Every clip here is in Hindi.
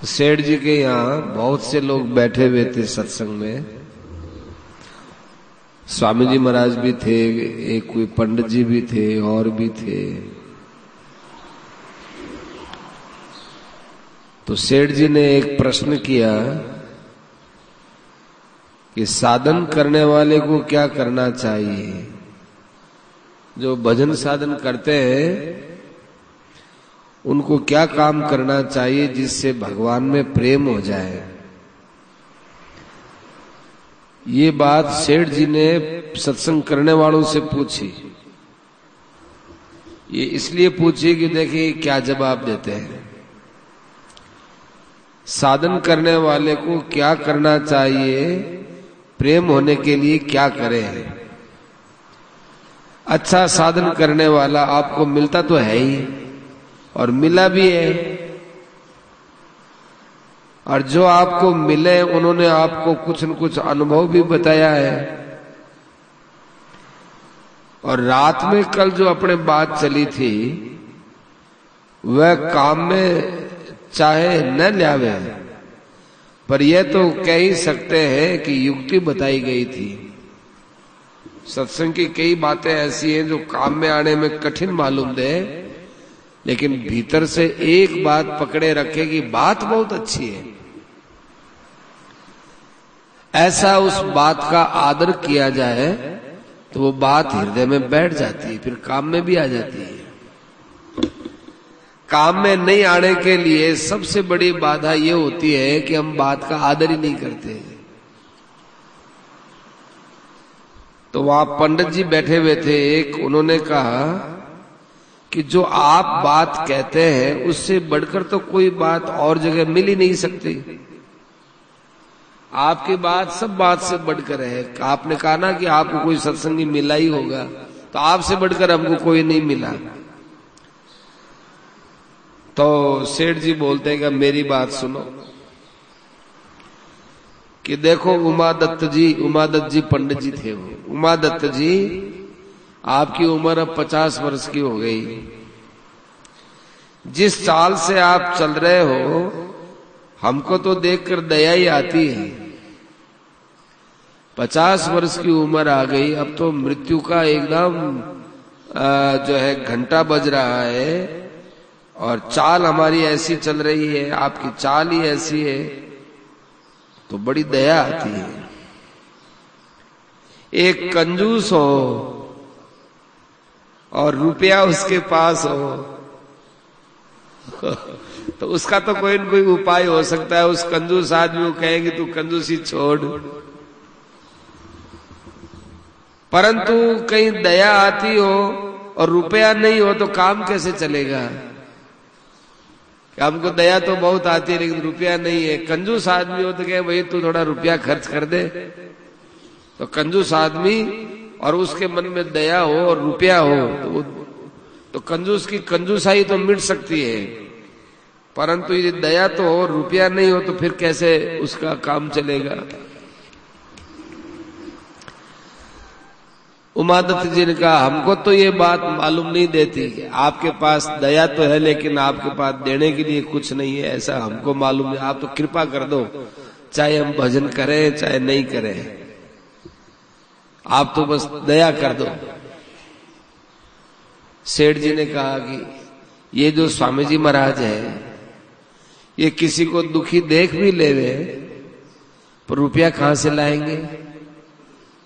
सेठ जी के यहाँ बहुत से लोग बैठे हुए थे सत्संग में। स्वामी जी महाराज भी थे, एक कोई पंडित जी भी थे और भी थे। तो सेठ जी ने एक प्रश्न किया कि साधन करने वाले को क्या करना चाहिए। जो भजन साधन करते हैं उनको क्या काम करना चाहिए जिससे भगवान में प्रेम हो जाए। ये बात सेठ जी ने सत्संग करने वालों से पूछी। ये इसलिए पूछी कि देखिए क्या जवाब देते हैं। साधन करने वाले को क्या करना चाहिए, प्रेम होने के लिए क्या करें। अच्छा साधन करने वाला आपको मिलता तो है ही और मिला भी है, और जो आपको मिले उन्होंने आपको कुछ न कुछ अनुभव भी बताया है। और रात में कल जो अपने बात चली थी वह काम में चाहे न ल्यावे, पर यह तो कह ही सकते हैं कि युक्ति बताई गई थी। सत्संग की कई बातें ऐसी हैं जो काम में आने में कठिन मालूम दे, लेकिन भीतर से एक बात पकड़े रखे कि बात बहुत अच्छी है। ऐसा उस बात का आदर किया जाए तो वो बात हृदय में बैठ जाती है, फिर काम में भी आ जाती है। काम में नहीं आने के लिए सबसे बड़ी बाधा ये होती है कि हम बात का आदर ही नहीं करते। तो वहां पंडित जी बैठे हुए थे, एक उन्होंने कहा कि जो आप बात कहते हैं उससे बढ़कर तो कोई बात और जगह मिल ही नहीं सकती। आपकी बात सब बात से बढ़कर है। आपने कहा ना कि आपको कोई सत्संगी मिला ही होगा, तो आपसे बढ़कर हमको कोई नहीं मिला। तो सेठ जी बोलते हैं कि मेरी बात सुनो कि देखो उमा दत्त जी पंडित जी थे। वो उमा दत्त जी आपकी उम्र अब 50 वर्ष की हो गई। जिस चाल से आप चल रहे हो हमको तो देखकर दया ही आती है। 50 वर्ष की उम्र आ गई, अब तो मृत्यु का एकदम जो है घंटा बज रहा है, और चाल हमारी ऐसी चल रही है, आपकी चाल ही ऐसी है, तो बड़ी दया आती है। एक कंजूस हो और रुपया उसके पास हो तो उसका तो कोई न कोई उपाय हो सकता है। उस कंजूस आदमी को कहेंगे तू कंजूसी छोड़, परंतु कहीं दया आती हो और रुपया नहीं हो तो काम कैसे चलेगा। हमको दया तो बहुत आती है लेकिन रुपया नहीं है। कंजूस आदमी हो तो कहे भाई तू थोड़ा रुपया खर्च कर दे, तो कंजूस आदमी और उसके मन में दया हो और रुपया हो तो कंजूस की कंजूसाई तो मिट सकती है, परंतु ये दया तो हो रुपया नहीं हो तो फिर कैसे उसका काम चलेगा। उमादत्त जी ने कहा हमको तो ये बात मालूम नहीं देती कि आपके पास दया तो है लेकिन आपके पास देने के लिए कुछ नहीं है, ऐसा हमको मालूम नहीं। आप तो कृपा कर दो, चाहे हम भजन करें चाहे नहीं करें, आप तो बस दया कर दो। सेठ जी ने कहा कि ये जो स्वामी जी महाराज है ये किसी को दुखी देख भी लेवे पर रुपया कहां से लाएंगे,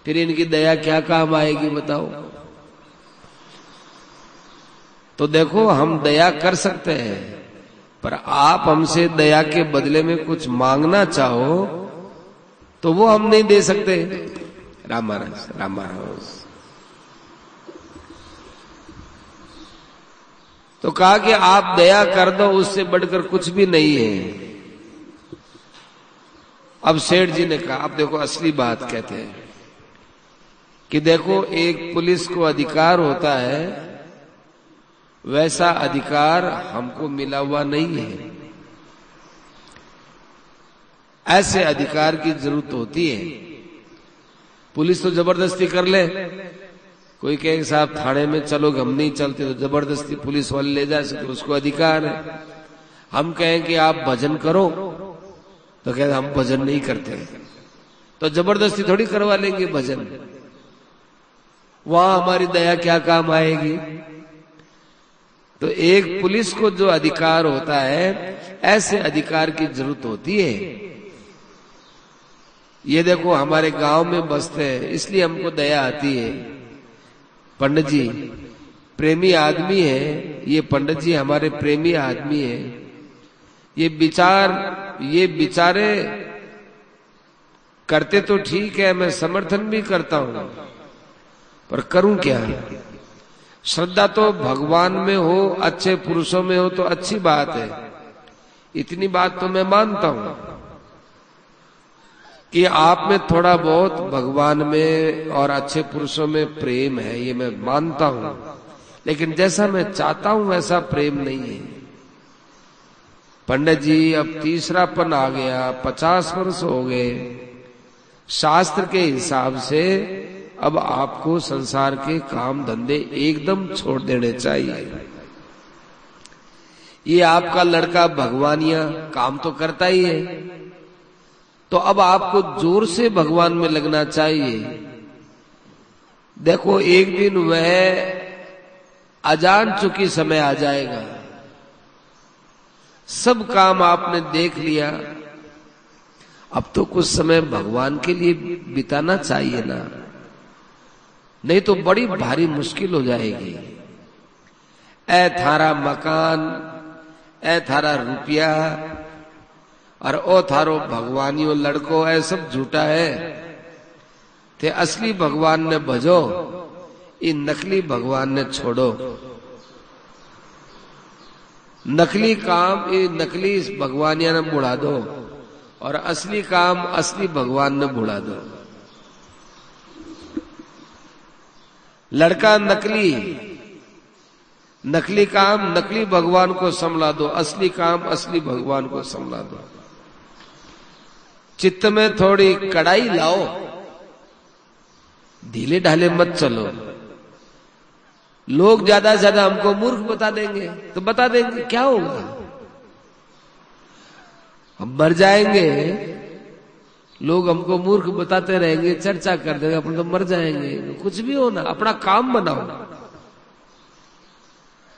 फिर इनकी दया क्या काम आएगी बताओ। तो देखो हम दया कर सकते हैं, पर आप हमसे दया के बदले में कुछ मांगना चाहो तो वो हम नहीं दे सकते। राम महाराज राम महाराज। तो कहा कि आप दया कर दो, उससे बढ़कर कुछ भी नहीं है। अब सेठ जी ने कहा अब देखो असली बात कहते हैं कि देखो एक पुलिस को अधिकार होता है वैसा अधिकार हमको मिला हुआ नहीं है। ऐसे अधिकार की जरूरत होती है। पुलिस तो जबरदस्ती कर ले, कोई कहे साहब थाने में चलोगे, हम नहीं चलते, तो जबरदस्ती पुलिस वाले ले जा सकते, उसको अधिकार है। हम कहें कि आप भजन करो तो कहते हम भजन नहीं करते, तो जबरदस्ती थोड़ी करवा लेंगे भजन, वहां हमारी दया क्या काम आएगी। तो एक पुलिस को जो अधिकार होता है, ऐसे अधिकार की जरूरत होती है। ये देखो हमारे गांव में बसते हैं, इसलिए हमको दया आती है। पंडित जी प्रेमी आदमी है, ये पंडित जी हमारे प्रेमी आदमी है। ये बिचारे करते तो ठीक है, मैं समर्थन भी करता हूं, पर करूं क्या। श्रद्धा तो भगवान में हो, अच्छे पुरुषों में हो तो अच्छी बात है। इतनी बात तो मैं मानता हूं कि आप में थोड़ा बहुत भगवान में और अच्छे पुरुषों में प्रेम है, ये मैं मानता हूं, लेकिन जैसा मैं चाहता हूं वैसा प्रेम नहीं है। पंडित जी अब तीसरापन आ गया, 50 वर्ष हो गए, शास्त्र के हिसाब से अब आपको संसार के काम धंधे एकदम छोड़ देने चाहिए। ये आपका लड़का भगवानिया काम तो करता ही है, तो अब आपको जोर से भगवान में लगना चाहिए। देखो एक दिन वह अजान चुकी समय आ जाएगा, सब काम आपने देख लिया, अब तो कुछ समय भगवान के लिए बिताना चाहिए ना, नहीं तो बड़ी भारी मुश्किल हो जाएगी। ए थारा मकान, ए थारा रुपया और ओ थारो भगवानियों लड़को, ऐ सब झूठा है। ते असली भगवान ने भजो, इन नकली भगवान ने छोड़ो। नकली काम ये नकली भगवानिया ने बुढ़ा दो और असली काम असली भगवान ने बुढ़ा दो। लड़का नकली काम नकली भगवान को संभला दो, असली काम असली भगवान को संभला दो। चित्त में थोड़ी कड़ाई लाओ, ढीले ढाले मत चलो। लोग ज्यादा से ज्यादा हमको मूर्ख बता देंगे, तो बता देंगे, क्या होगा, हम मर जाएंगे, लोग हमको मूर्ख बताते रहेंगे, चर्चा कर देंगे, अपन तो मर जाएंगे। कुछ भी हो ना, अपना काम बनाओ।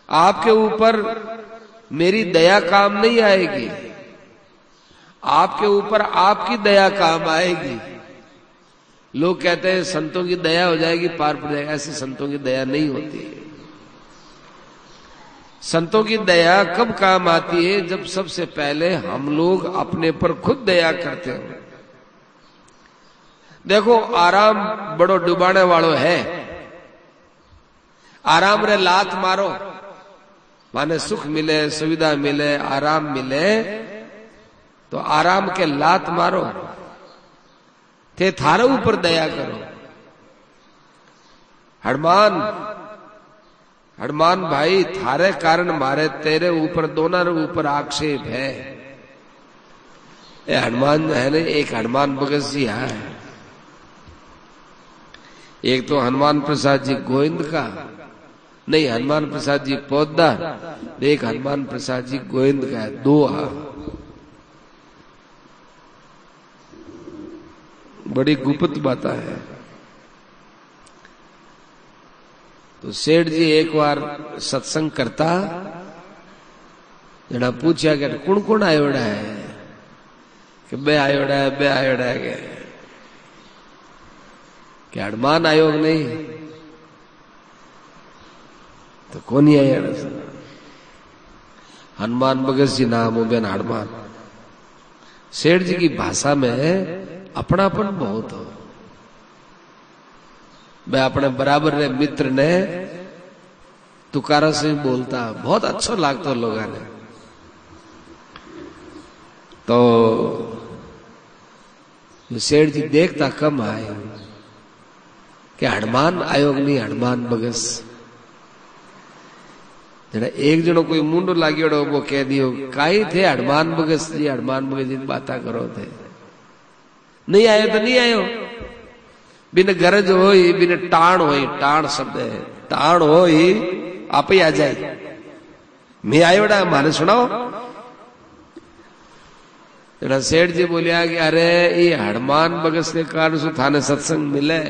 आपके ऊपर मेरी दया काम नहीं आएगी, आपके ऊपर आपकी दया काम आएगी। लोग कहते हैं संतों की दया हो जाएगी पार पड़ जाएगा, ऐसे संतों की दया नहीं होती। संतों की दया कब काम आती है, जब सबसे पहले हम लोग अपने पर खुद दया करते हैं। देखो आराम बड़ो डुबाने वालों है, आराम रे लात मारो, माने सुख मिले, सुविधा मिले, आराम मिले, तो आराम के लात मारो, थे थारे ऊपर दया करो। हनुमान भाई थारे कारण मारे, तेरे ऊपर दोनों ऊपर आक्षेप है। ये हनुमान है ना, एक हनुमान भगत जी है, एक तो हनुमान प्रसाद जी गोविंद का, नहीं हनुमान प्रसाद जी पोद्दार, एक हनुमान प्रसाद जी गोविंद का है, दो है। बड़ी गुप्त बात है। तो सेठ जी एक बार सत्संग करता, जना पूछा कि कौन कौन आयोड़ा है, कि बे आयोड़ा है कि हनुमान आयोग नहीं, तो कौन ही आया। हनुमान भगत जी नाम हो बेन हनुमान। सेठ जी की भाषा में अपनापन बहुत हो। मैं अपने बराबर रे मित्र ने तुकारा से बोलता, बहुत अच्छा लगता लोगों ने। तो सेठ जी देखता कम आए कि हनुमान आयोग नहीं, हनुमान बगस। जरा एक जनो कोई मुंडो लाग्योड़ो वो कह दियो काई थे हनुमान बगस जी, हनुमान बगस जी बात करो थे। नहीं आयो तो नहीं आयो, बिन गरज हो बिन टाण हो, टाण शब्द है, टाण हो आप ही आ जाए। मैं आयोड़ा माने सुनाओ। जरा सेठ जी बोलिया कि अरे ये हनुमान बगस के कारण सु थाने सत्संग मिले,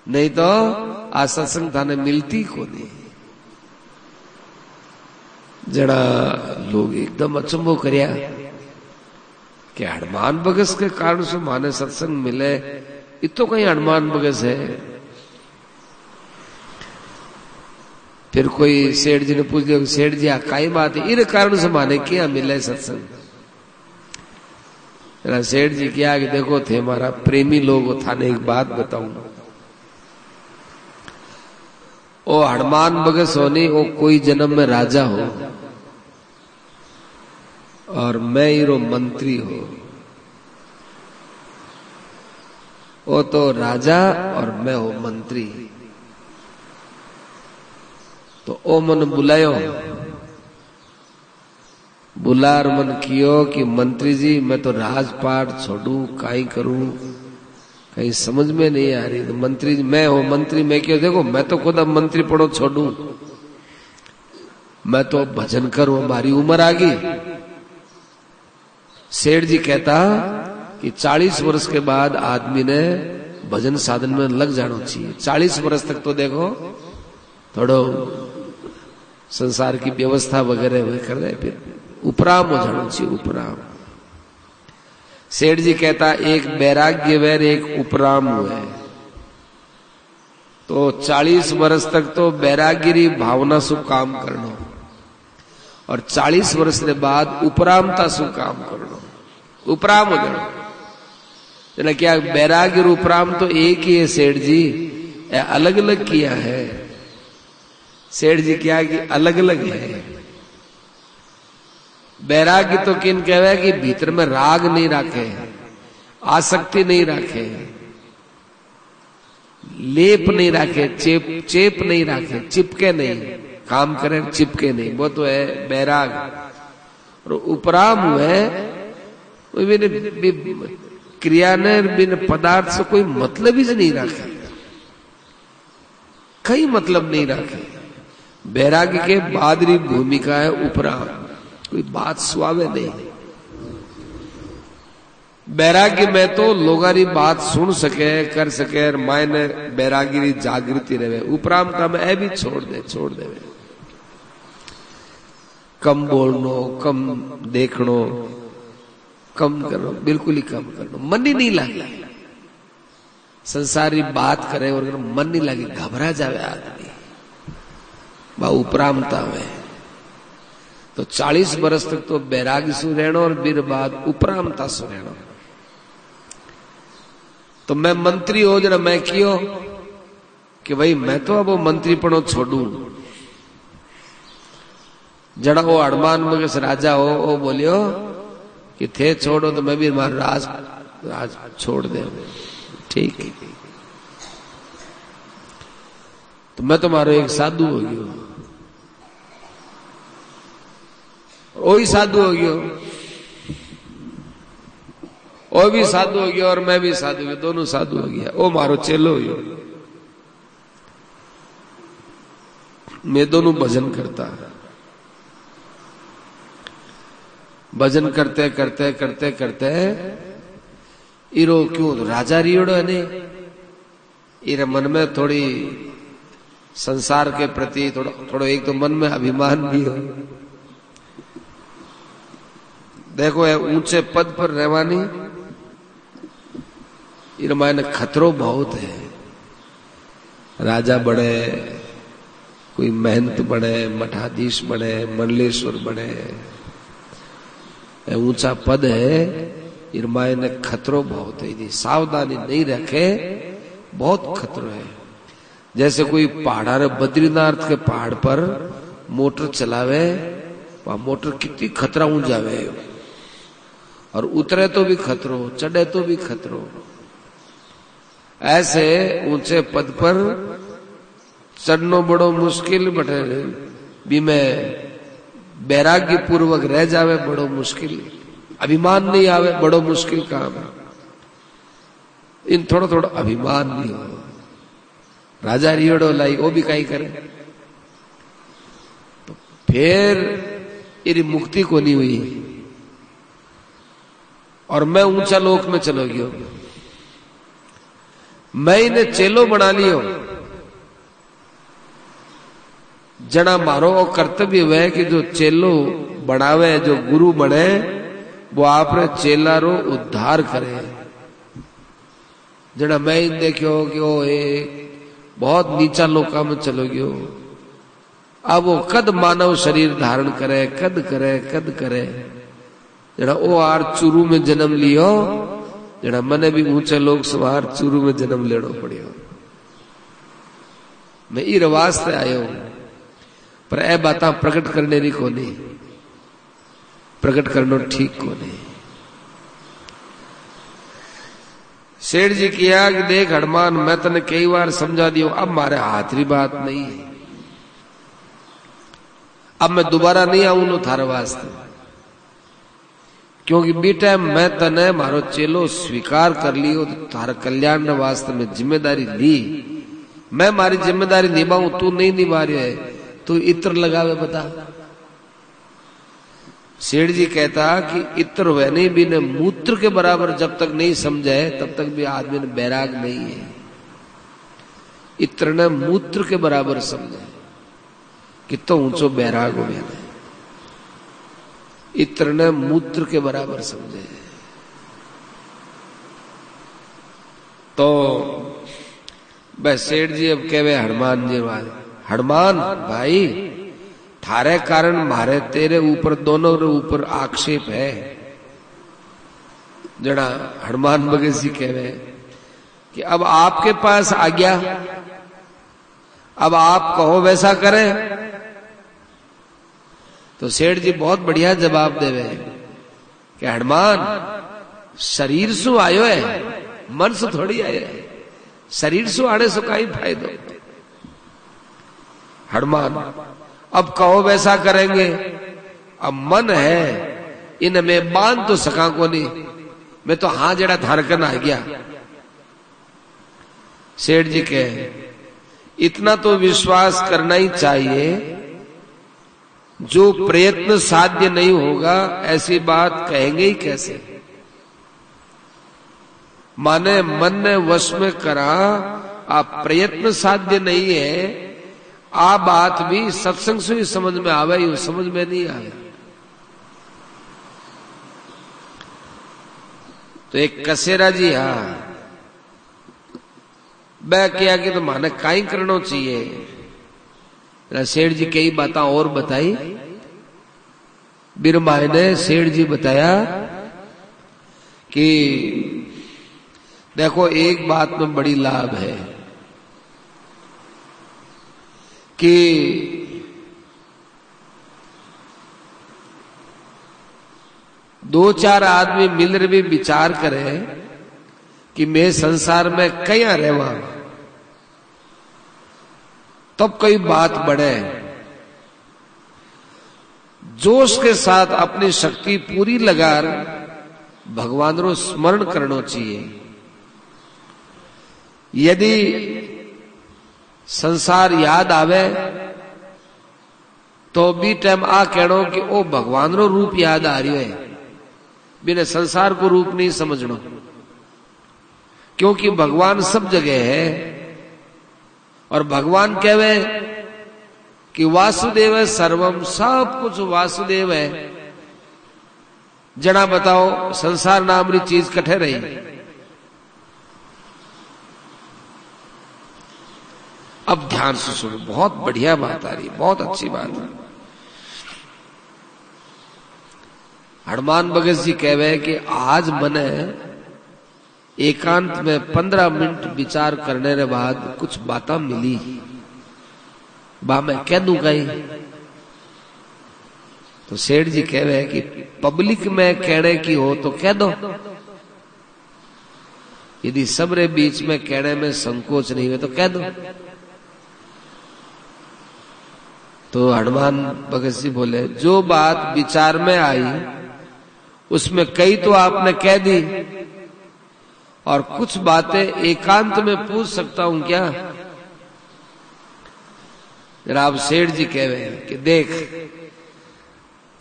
नहीं तो आ सत्संग थाने मिलती को नहीं। जरा लोग एकदम अचंभो करया कि हनुमान बगस के कारण से माने सत्संग मिले, ये तो कहीं हनुमान बगस है। फिर कोई सेठ जी ने पूछ लिया, सेठ जी काई बात है, इस कारण से माने क्या मिले सत्संग। सेठ जी क्या कि देखो थे हमारा प्रेमी लोग, थाने एक बात बताऊं, ओ हनुमान बगस होनी वो कोई जन्म में राजा हो और मैं हीरो मंत्री हो, वो तो राजा और मैं हो मंत्री। तो ओ मन बुलायो, बुलार मन कियो कि मंत्री जी मैं तो राजपाट छोड़ू, काई करूं, कहीं समझ में नहीं आ रही। तो मंत्री जी मैं हो मंत्री, मैं क्यों, देखो मैं तो खुद अब मंत्री पड़ो छोड़ू, मैं तो भजन करूं, हमारी उम्र आ गई। सेठ जी कहता कि 40 वर्ष के बाद आदमी ने भजन साधन में लग जाना चाहिए। 40 वर्ष तक तो देखो थोड़ो संसार की व्यवस्था वगैरह वे कर रहे, फिर उपराम हो जाना चाहिए, उपराम। सेठ जी कहता एक वैराग्य वैर एक उपराम है, तो 40 वर्ष तक तो वैराग्यरी भावना सु काम करना और 40 वर्ष के बाद उपरामता सु काम करना, उपराम हो जाना। जना क्या वैराग्य और उपराम तो एक ही है सेठ जी, अलग अलग किया है। सेठ जी क्या कि अलग अलग है। वैराग्य तो किन कहवे कि भीतर में राग नहीं रखे, आसक्ति नहीं रखे, लेप नहीं रखे, चेप नहीं रखे, चिपके नहीं, काम करे चिपके नहीं, वो तो है वैराग। और उपराम है क्रिया ने बिन पदार्थ से कोई मतलब ही नहीं रखे, कई मतलब नहीं रखे। वैराग्य के बादरी भूमिका है उपराम, कोई बात सुहावे नहीं। वैराग्य में तो लोगारी बात सुन सके कर सके, मायने वैराग्य जागृति रहे। उपराम का मैं ए भी छोड़ दे, कम बोलनो, कम देखनो, कम करो, बिल्कुल ही कम करो, मन ही नहीं लगे। संसारी बात करे और मन नहीं लगे, घबरा जावे आदमी, बा उपरामता में। तो 40 वर्ष तक तो बैराग्य सु रहना और फिर बाद उपरामता सु रहना। तो मैं मंत्री हो जरा मैं कियो कि भाई मैं तो अब वो मंत्री पड़ो छोड़ू। जड़ा वो हनुमान बगस राजा हो वो बोलियो कि थे छोड़ो तो मैं भी हमारा राज छोड़ दे, ठीक है। तो मैं तुम्हारो एक साधु हो गयो, वही साधु हो गयो, वो भी साधु हो गया और मैं भी साधु हो गया, दोनों साधु हो गया। वो मारो चेलो हो गयो, मैं दोनों भजन करता। भजन करते करते करते करते इरो क्यों राजा रियोड़ो है ने, इरे मन में थोड़ी संसार के प्रति थोड़ा एक तो मन में अभिमान भी हो। देखो है ऊंचे पद पर रहवानी, इरे मायने खतरो बहुत है। राजा बने, कोई महंत बने, मठाधीश बने, मंडलेश्वर बने, ऊंचा पद है, इरमाए ने खतरो बहुत है। यदि सावधानी नहीं रखे बहुत खतरो है। जैसे कोई पहाड़ा रे बद्रीनाथ के पहाड़ पर मोटर चलावे, वह मोटर कितनी खतरा जावे, और उतरे तो भी खतरो, चढ़े तो भी खतरो। ऐसे ऊंचे पद पर चढ़नो बड़ो मुश्किल बटे, भी मैं वैराग्य पूर्वक रह जावे बड़ो मुश्किल, अभिमान नहीं आवे बड़ो मुश्किल काम। इन थोड़ा थोड़ा अभिमान नहीं हो। राजा रियोड़ो लाई वो भी कहीं करे, तो फिर इरी मुक्ति को नहीं हुई। और मैं ऊंचा लोक में चलो गयो। मैं इन्हें चेलो बना लियो। जना मारो कर्तव्य वह कि जो चेलो बनावे, जो गुरु बने, वो आप रे चेला रो उद्धार करे। जना मैं इन देखियो कि वो एक बहुत नीचा लोका में चलो गयो। अब वो कद मानव शरीर धारण करे, कद करे। जड़ा ओ आर चूरू में जन्म लियो, जड़ा मने भी ऊंचे लोग सवार चूरू में जन्म लेनो पड़ियो। मैं ई रवाज से आयो पर ए बात प्रकट करने री कोनी, प्रकट करना ठीक कोनी। सेठ जी किया कि देख हनुमान, मैं तने कई बार समझा दियो, अब मारे हाथ री बात नहीं है। अब मैं दोबारा नहीं आऊं नो थारे वास्ते, क्योंकि बेटा मैं तने मारो चेलो स्वीकार कर लियो, तो थारे कल्याण वास्ते में जिम्मेदारी ली। मैं मारी जिम्मेदारी निभाऊं, तू नहीं निभा रही है, तू इत्र लगावे बता। सेठ जी कहता कि इत्र वह नहीं भी ने मूत्र के बराबर जब तक नहीं समझे तब तक भी आदमी ने बैराग नहीं है। इत्र ने मूत्र के बराबर समझे कितना ऊंचो बैराग हो गया। इत्र ने मूत्र के बराबर समझे। तो बस सेठ जी अब कहवे हनुमान जी वाले, हनुमान भाई थारे कारण मारे तेरे ऊपर दोनों के ऊपर आक्षेप है। जड़ा हनुमान भगत जी कहवे कि अब आपके पास आ गया, अब आप कहो वैसा करें। तो सेठ जी बहुत बढ़िया जवाब देवे कि हनुमान शरीर सु आयो है, मन से थोड़ी आयो है। शरीर सु आने से कहीं फायदो। हनुमान अब कहो वैसा करेंगे। अब मन है इनमें बांध तो सका को नहीं, मैं तो हाँ जड़ा धारकन आ गया। सेठ जी कहे इतना तो विश्वास करना ही चाहिए, जो प्रयत्न साध्य नहीं होगा ऐसी बात कहेंगे ही कैसे। माने मन ने वश में करा, आप प्रयत्न साध्य नहीं है, आ बात भी सत्संग से ही समझ में आवे, यू समझ में नहीं आवे। तो एक कसेरा जी हाँ बै किया कि तो माने काई करना चाहिए। सेठ जी कई बातें और बताई। बिरमाई ने सेठ जी बताया कि देखो एक बात में बड़ी लाभ है कि दो चार आदमी मिलकर भी विचार करें कि मैं संसार में कया रहवा, तब कोई बात बढ़े। जोश के साथ अपनी शक्ति पूरी लगार भगवान रो स्मरण करना चाहिए। यदि संसार याद आवे तो भी टाइम आ कहनो कि ओ भगवान रो रूप याद आ रही है, बिना संसार को रूप नहीं समझनो, क्योंकि भगवान सब जगह है। और भगवान कहवे कि वासुदेव है सर्वम, सब कुछ वासुदेव है। जड़ा बताओ संसार नाम री चीज कठे रही। अब ध्यान से सुनो, बहुत बढ़िया बात आ रही, बहुत अच्छी बात है। हनुमान भगत जी कहवे कि आज मने एकांत में 15 मिनट विचार करने के बाद कुछ बातें मिली, बा मैं कह दूं कहीं। तो सेठ जी कहवे कि पब्लिक में कहने की हो तो कह दो, यदि सबरे बीच में कहने में संकोच नहीं हुए तो कह दो। तो हनुमान भगत जी बोले जो बात विचार में आई उसमें कई तो आपने कह दी, और कुछ बातें एकांत में पूछ सकता हूं क्या। जनाब सेठ जी कह रहे हैं कि देख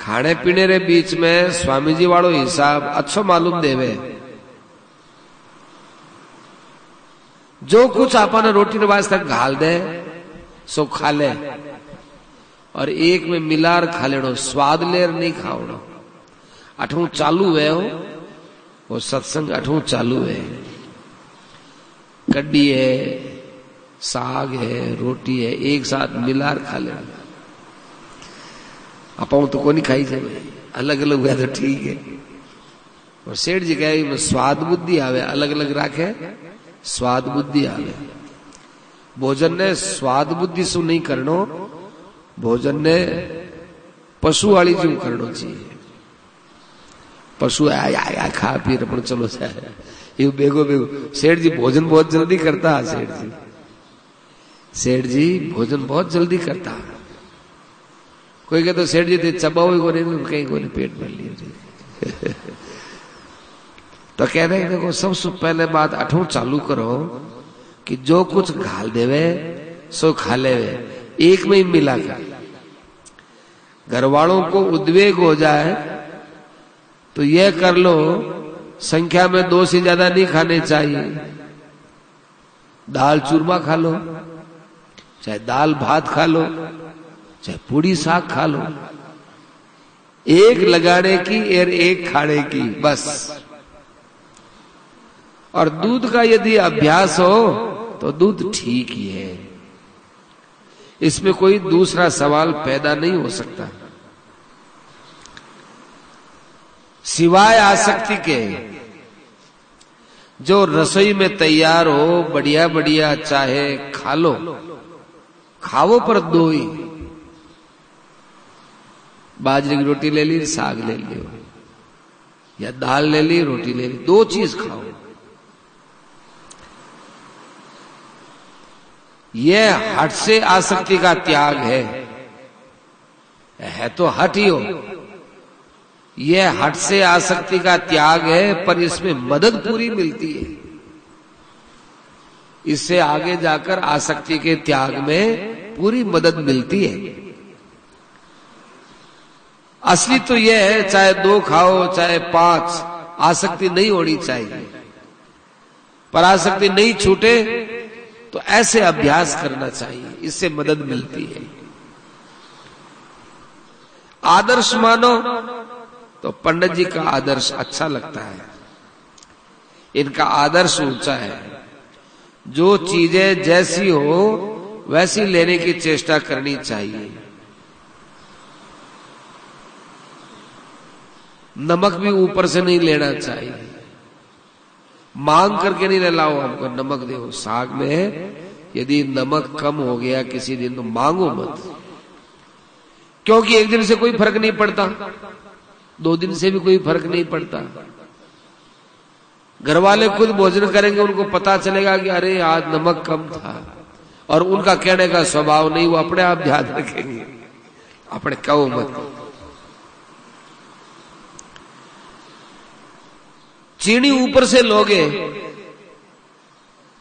खाने पीने रे बीच में स्वामी जी वालों हिसाब अच्छो मालूम देवे। जो कुछ आपने रोटी रे वास्ते घाल दे सो खा ले, और एक में मिलार खा लेनो, स्वाद लेर नहीं खावड़ो। अठू चालू है वो सत्संग, अठू चालू है। कड्डी है, साग है, रोटी है, एक साथ मिलार खा लेना। अपाऊ तो कोनी खाई जाए, अलग अलग हुआ तो ठीक है। और सेठ जी कहे स्वाद बुद्धि आवे, अलग अलग राखे स्वाद बुद्धि आवे। भोजन ने स्वाद बुद्धि सु नहीं करनो, भोजन ने पशु वाली जो करनो चाहिए। पशु आया खा पी रहे चलो जाए, ये बेगो बेगो। सेठ जी भोजन बहुत जल्दी करता है। सेठ जी भोजन बहुत जल्दी करता है। कोई कहते सेठ जी थे चबाओ को नहीं, कहीं को नहीं, पेट भर लिया। तो कह रहे देखो सबसे पहले बात अठू चालू करो कि जो कुछ घाल देवे सो खा लेवे, एक में ही मिला कर। घर वालों को उद्वेग हो जाए तो यह कर लो, संख्या में 2 से ज्यादा नहीं खाने चाहिए। दाल चूरमा खा लो, चाहे दाल भात खा लो, चाहे पूड़ी साग खा लो, एक लगाने की और एक खाने की बस। और दूध का यदि अभ्यास हो तो दूध ठीक ही है, इसमें कोई दूसरा सवाल पैदा नहीं हो सकता। सिवाय आसक्ति के जो रसोई में तैयार हो बढ़िया बढ़िया चाहे खा लो, खावो पर दो ही। बाजरे की रोटी ले ली, साग ले लियो, या दाल ले ली, रोटी ले ली, 2 चीज खाओ। यह हट से आसक्ति का त्याग है तो हट ही हो। यह हट से आसक्ति का त्याग है, पर इसमें मदद पूरी मिलती है। इससे आगे जाकर आसक्ति के त्याग में पूरी मदद मिलती है। असली तो यह है चाहे 2 खाओ चाहे 5, आसक्ति नहीं होनी चाहिए। पर आसक्ति नहीं छूटे तो ऐसे अभ्यास करना चाहिए, इससे मदद मिलती है। आदर्श मानो तो पंडित जी का आदर्श अच्छा लगता है। इनका आदर्श ऊंचा है। जो चीजें जैसी हो वैसी लेने की चेष्टा करनी चाहिए। नमक भी ऊपर से नहीं लेना चाहिए, मांग करके नहीं ले लाओ हमको नमक दो। साग में यदि नमक कम हो गया किसी दिन तो मांगो मत, क्योंकि एक दिन से कोई फर्क नहीं पड़ता, 2 दिन से भी कोई फर्क नहीं पड़ता। घर वाले खुद भोजन करेंगे, उनको पता चलेगा कि अरे आज नमक कम था, और उनका कहने का स्वभाव नहीं, वो अपने आप ध्यान रखेंगे, अपने कहो मत। चीनी ऊपर से लोगे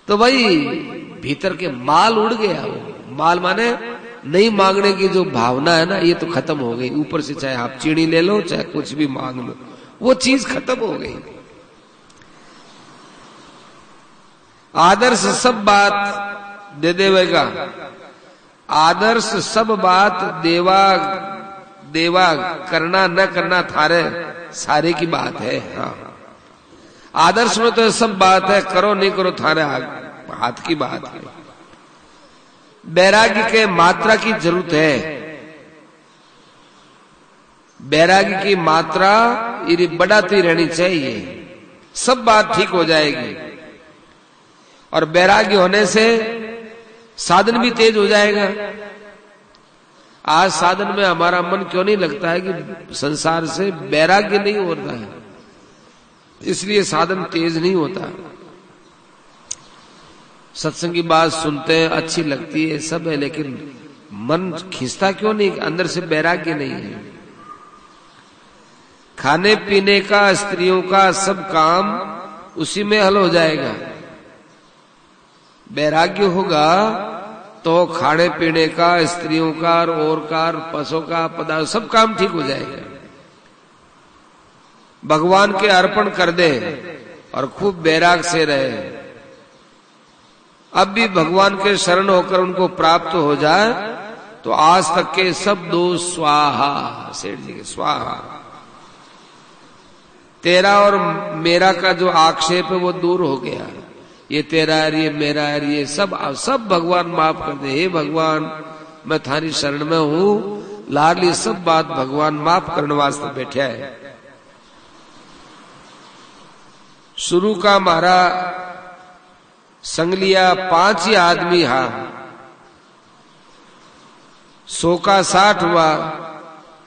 तो भाई भीतर के माल उड़ गया। वो माल माने नहीं मांगने की जो भावना है ना, ये तो खत्म हो गई। ऊपर से चाहे आप चीनी ले लो चाहे कुछ भी मांग लो, वो चीज खत्म हो गई। आदर्श सब बात दे देवेगा, आदर्श सब बात देवा करना न करना थारे सारे की बात है। हाँ, आदर्श में तो सब बात है, करो नहीं करो थारे हाथ की बात है। बैरागी के मात्रा की जरूरत है। बैरागी की मात्रा ये बढ़ाती रहनी चाहिए, सब बात ठीक हो जाएगी। और बैरागी होने से साधन भी तेज हो जाएगा। आज साधन में हमारा मन क्यों नहीं लगता है कि संसार से बैराग्य नहीं होता है, इसलिए साधन तेज नहीं होता। सत्संग की बात सुनते हैं, अच्छी लगती है, सब है, लेकिन मन खींचता क्यों नहीं? अंदर से बैराग्य नहीं है। खाने पीने का, स्त्रियों का सब काम उसी में हल हो जाएगा। बैराग्य होगा तो खाने पीने का, स्त्रियों का, और का, पशुओं का, पदार्थ सब काम ठीक हो जाएगा। भगवान के अर्पण कर दे और खूब बैराग से रहे। अब भी भगवान के शरण होकर उनको प्राप्त हो जाए तो आज तक के सब दोष स्वाहा। सेठ जी के स्वाहा। तेरा और मेरा का जो आक्षेप है वो दूर हो गया। ये तेरा है, ये मेरा है, ये सब भगवान माफ कर दे। हे भगवान, मैं थारी शरण में हूं। लाडली सब बात भगवान माफ करने वास्ते बैठा है। शुरू का मारा संग लिया 5 ही आदमी। हा 100 का 60 हुआ,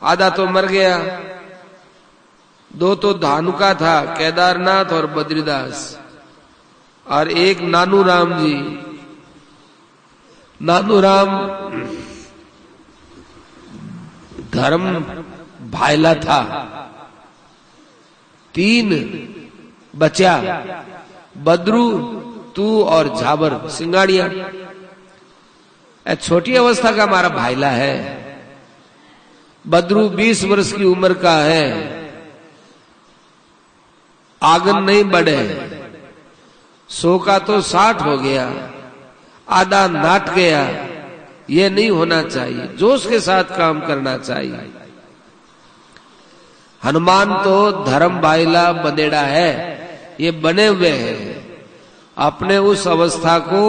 आधा तो मर गया। 2 तो धानुका था, केदारनाथ और बद्रीदास, और एक नानू राम जी। नानू राम धर्म भाईला था। 3 बचा, बद्रू, तू और झाबर सिंगाड़िया। छोटी अवस्था का हमारा भाईला है। बद्रू 20 वर्ष की उम्र का है। आंगन नहीं बढ़े। 100 का तो 60 हो गया, आधा नाट गया। ये नहीं होना चाहिए, जोश के साथ काम करना चाहिए। हनुमान तो धर्म भाईला बनेड़ा है, ये बने हुए हैं। अपने उस अवस्था को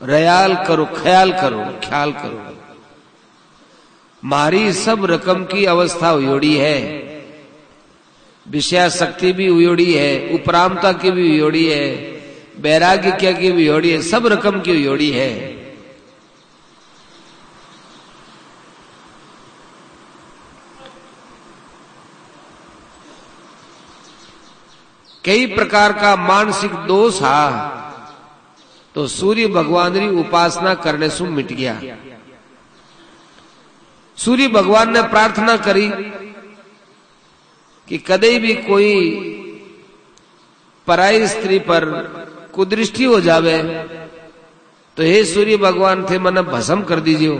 ख्याल करो। मारी सब रकम की अवस्था उयोड़ी है। विषया शक्ति भी उयोड़ी है, उपरामता की भी उयोड़ी है, वैराग्य की भी उयोड़ी है, सब रकम की उयोड़ी है। कई प्रकार का मानसिक दोष हा तो सूर्य भगवान री उपासना करने से मिट गया। सूर्य भगवान ने प्रार्थना करी कि कदे भी कोई पराई स्त्री पर कुदृष्टि हो जावे तो हे सूर्य भगवान थे मने भस्म कर दीजिए।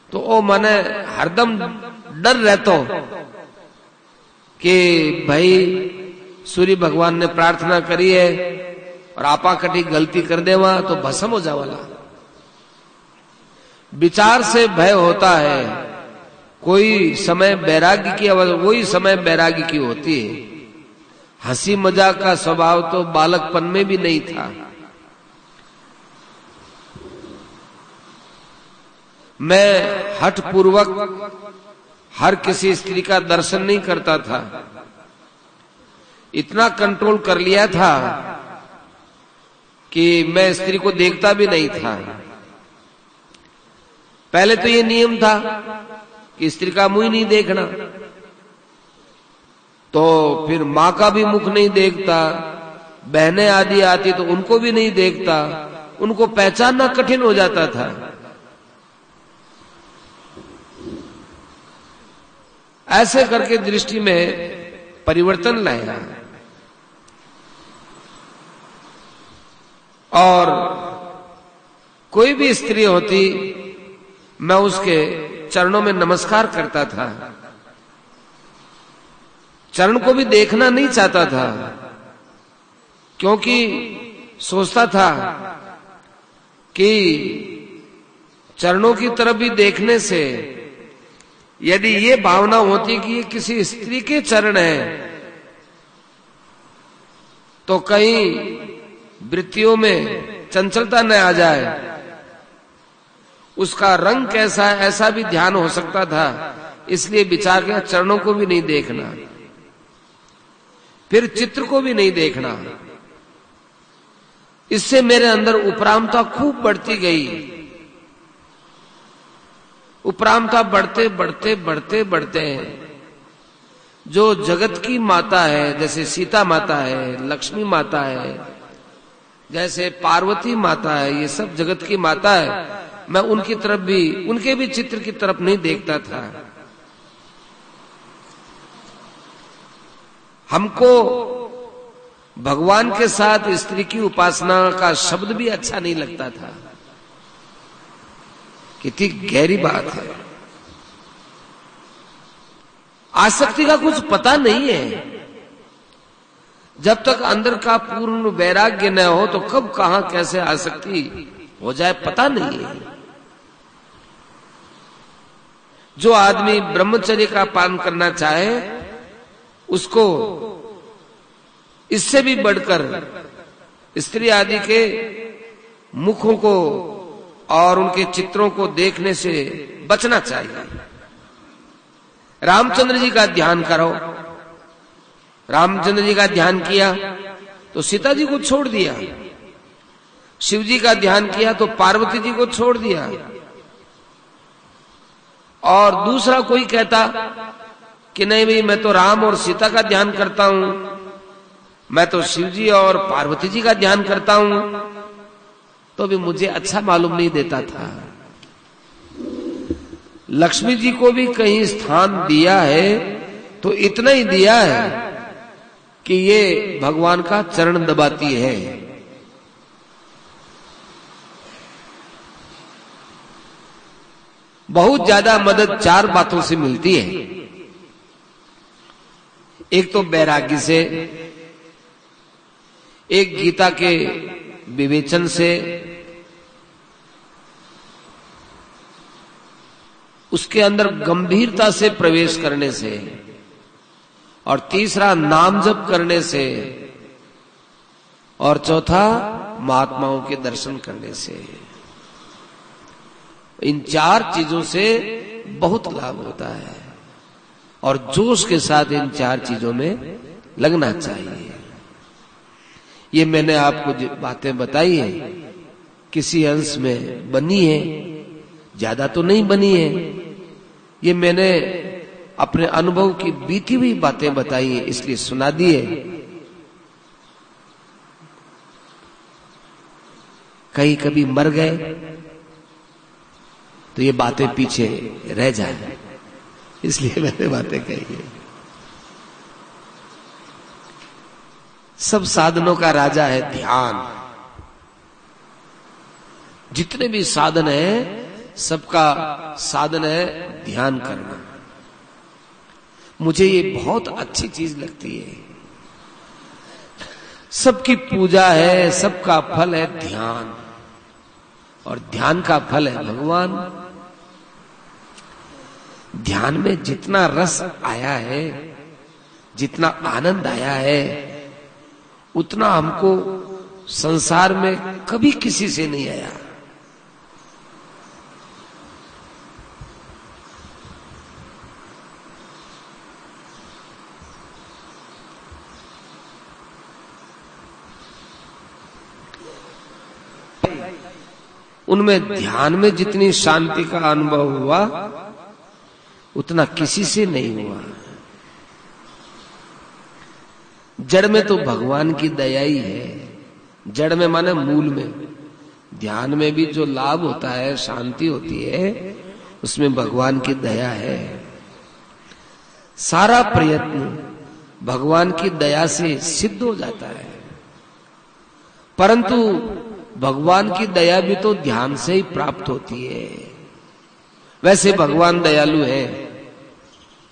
तो ओ मने हरदम डर रहतो कि भाई सूर्य भगवान ने प्रार्थना करी है और आपा कटी गलती कर देवा तो भस्म हो जावाला। विचार से भय होता है। कोई समय बैराग्य की वही समय बैराग्य की होती है। हंसी मजाक का स्वभाव तो बालकपन में भी नहीं था। मैं हठपूर्वक हर किसी स्त्री का दर्शन नहीं करता था। इतना कंट्रोल कर लिया था कि मैं स्त्री को देखता भी नहीं था। पहले तो ये नियम था कि स्त्री का मुंह नहीं देखना, तो फिर मां का भी मुख नहीं देखता। बहनें आदि आती तो उनको भी नहीं देखता। उनको पहचानना कठिन हो जाता था। ऐसे करके दृष्टि में परिवर्तन लाया। और कोई भी स्त्री होती मैं उसके चरणों में नमस्कार करता था। चरण को भी देखना नहीं चाहता था, क्योंकि सोचता था कि चरणों की तरफ भी देखने से यदि ये भावना होती कि ये किसी स्त्री के चरण हैं तो कहीं वृत्तियों में चंचलता न आ जाए। उसका रंग कैसा है ऐसा भी ध्यान हो सकता था। इसलिए विचार किया चरणों को भी नहीं देखना, फिर चित्र को भी नहीं देखना। इससे मेरे अंदर उपरामता खूब बढ़ती गई। उपरामता बढ़ते बढ़ते बढ़ते बढ़ते जो जगत की माता है, जैसे सीता माता है, लक्ष्मी माता है, जैसे पार्वती माता है, ये सब जगत की माता है। मैं उनकी तरफ भी, उनके भी चित्र की तरफ नहीं देखता था। हमको भगवान के साथ स्त्री की उपासना का शब्द भी अच्छा नहीं लगता था। कितनी गहरी बात है। आसक्ति का कुछ पता नहीं है। जब तक अंदर का पूर्ण वैराग्य न हो तो कब कहां कैसे आसक्ति हो जाए पता नहीं है। जो आदमी ब्रह्मचर्य का पालन करना चाहे उसको इससे भी बढ़कर स्त्री आदि के मुखों को और उनके चित्रों को देखने से बचना चाहिए। रामचंद्र जी का ध्यान करो। रामचंद्र जी का ध्यान किया तो सीता जी को छोड़ दिया, शिव जी का ध्यान किया तो पार्वती जी को छोड़ दिया। और दूसरा कोई कहता कि नहीं भाई मैं तो राम और सीता का ध्यान करता हूं, मैं तो शिव जी और पार्वती जी का ध्यान करता हूं, तो भी मुझे अच्छा मालूम नहीं देता था। लक्ष्मी जी को भी कहीं स्थान दिया है तो इतना ही दिया है कि ये भगवान का चरण दबाती है। बहुत ज्यादा मदद चार बातों से मिलती है। एक तो वैराग्य से, एक गीता के विवेचन से, उसके अंदर गंभीरता से प्रवेश करने से, और तीसरा नाम जप करने से, और चौथा महात्माओं के दर्शन करने से। इन चार चीजों से बहुत लाभ होता है और जोश के साथ इन चार चीजों में लगना चाहिए। ये मैंने आपको जो बातें बताई है किसी अंश में बनी है, ज्यादा तो नहीं बनी है। ये मैंने अपने अनुभव की बीती हुई बातें बताई है इसलिए सुना दी है। कहीं कभी मर गए तो ये बातें पीछे रह जाए, इसलिए मैंने बातें कही है। सब साधनों का राजा है ध्यान। जितने भी साधन है सबका साधन है ध्यान करना। मुझे ये बहुत अच्छी चीज लगती है। सबकी पूजा है, सबका फल है ध्यान, और ध्यान का फल है भगवान। ध्यान में जितना रस आया है, जितना आनंद आया है, उतना हमको संसार में कभी किसी से नहीं आया। उनमें ध्यान में जितनी शांति का अनुभव हुआ उतना किसी से नहीं हुआ। जड़ में तो भगवान की दया ही है। जड़ में माने मूल में। ध्यान में भी जो लाभ होता है, शांति होती है, उसमें भगवान की दया है। सारा प्रयत्न भगवान की दया से सिद्ध हो जाता है। परंतु भगवान की दया भी तो ध्यान से ही प्राप्त होती है। वैसे भगवान दयालु है,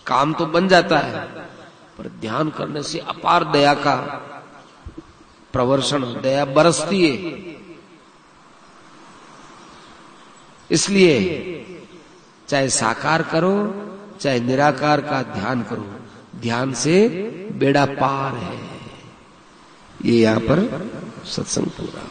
काम तो बन जाता है, पर ध्यान करने से अपार दया का प्रवर्षण, दया बरसती है। इसलिए चाहे साकार करो चाहे निराकार का ध्यान करो, ध्यान से बेड़ा पार है। ये यहां पर सत्संग पूरा।